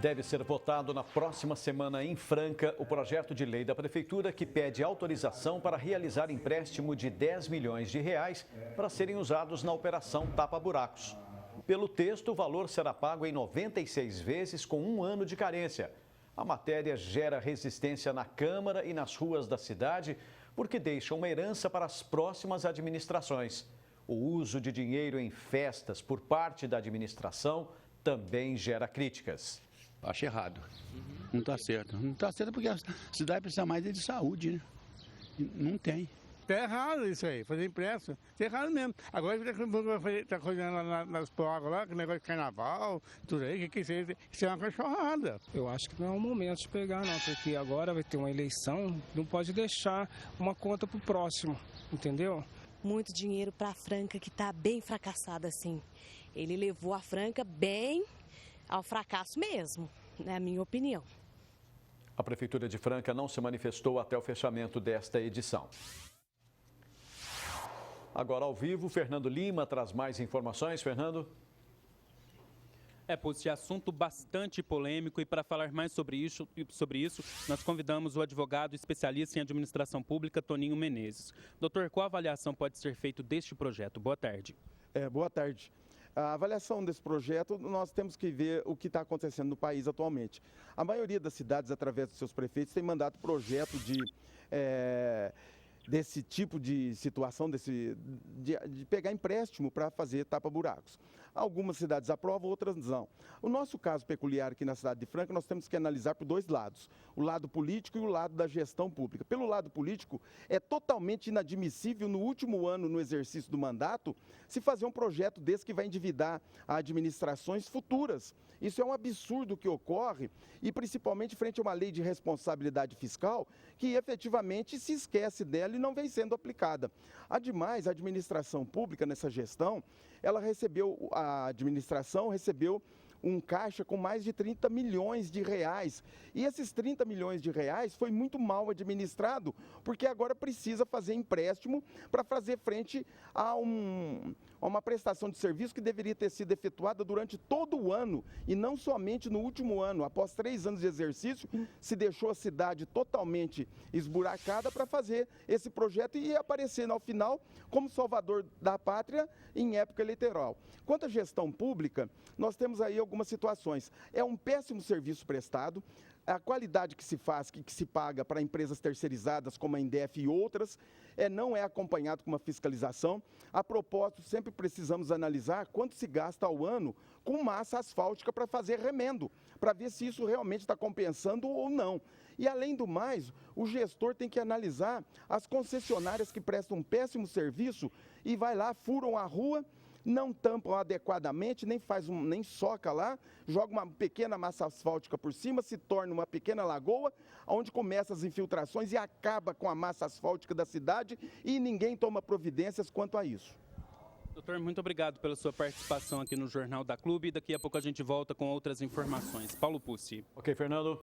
Deve ser votado na próxima semana em Franca o projeto de lei da Prefeitura que pede autorização para realizar empréstimo de 10 milhões de reais para serem usados na Operação Tapa Buracos. Pelo texto, o valor será pago em 96 vezes com 1 ano de carência. A matéria gera resistência na Câmara e nas ruas da cidade porque deixa uma herança para as próximas administrações. O uso de dinheiro em festas por parte da administração também gera críticas. Acho errado. Não está certo. Não está certo porque a cidade precisa mais de saúde, né? Não tem. Está errado isso aí, fazer impresso. Está errado mesmo. Agora está fazendo lá nas provas lá, que negócio de carnaval, tudo aí, que isso é uma cachorrada. Eu acho que não é o momento de pegar, não, porque agora vai ter uma eleição, não pode deixar uma conta para o próximo, entendeu? Muito dinheiro para a Franca, que está bem fracassada, assim. Ele levou a Franca bem ao fracasso mesmo, na minha opinião. A Prefeitura de Franca não se manifestou até o fechamento desta edição. Agora ao vivo, Fernando Lima traz mais informações. Fernando. Esse assunto bastante polêmico e para falar mais sobre isso, nós convidamos o advogado especialista em administração pública, Toninho Menezes. Doutor, qual avaliação pode ser feita deste projeto? Boa tarde. Boa tarde. A avaliação desse projeto, nós temos que ver o que está acontecendo no país atualmente. A maioria das cidades, através dos seus prefeitos, tem mandado projeto desse tipo de situação, de pegar empréstimo para fazer tapa-buracos. Algumas cidades aprovam, outras não. O nosso caso peculiar aqui na cidade de Franca, nós temos que analisar por dois lados, o lado político e o lado da gestão pública. Pelo lado político, é totalmente inadmissível no último ano, no exercício do mandato, se fazer um projeto desse que vai endividar administrações futuras. Isso é um absurdo que ocorre e principalmente frente a uma lei de responsabilidade fiscal que efetivamente se esquece dela e não vem sendo aplicada. Ademais, a administração pública nessa gestão, a administração recebeu um caixa com mais de 30 milhões de reais. E esses 30 milhões de reais foi muito mal administrado, porque agora precisa fazer empréstimo para fazer frente a uma prestação de serviço que deveria ter sido efetuada durante todo o ano e não somente no último ano. Após 3 anos de exercício, se deixou a cidade totalmente esburacada para fazer esse projeto e aparecer ao final como salvador da pátria em época eleitoral. Quanto à gestão pública, nós temos aí algumas situações. É um péssimo serviço prestado, a qualidade que se faz, que se paga para empresas terceirizadas como a Indef e outras, não é acompanhado com uma fiscalização. A propósito, sempre precisamos analisar quanto se gasta ao ano com massa asfáltica para fazer remendo, para ver se isso realmente está compensando ou não. E além do mais, o gestor tem que analisar as concessionárias que prestam um péssimo serviço e vai lá, furam a rua, não tampam adequadamente, nem soca lá, joga uma pequena massa asfáltica por cima, se torna uma pequena lagoa, onde começam as infiltrações e acaba com a massa asfáltica da cidade e ninguém toma providências quanto a isso. Doutor, muito obrigado pela sua participação aqui no Jornal da Clube. Daqui a pouco a gente volta com outras informações. Paulo Pucci. Ok, Fernando.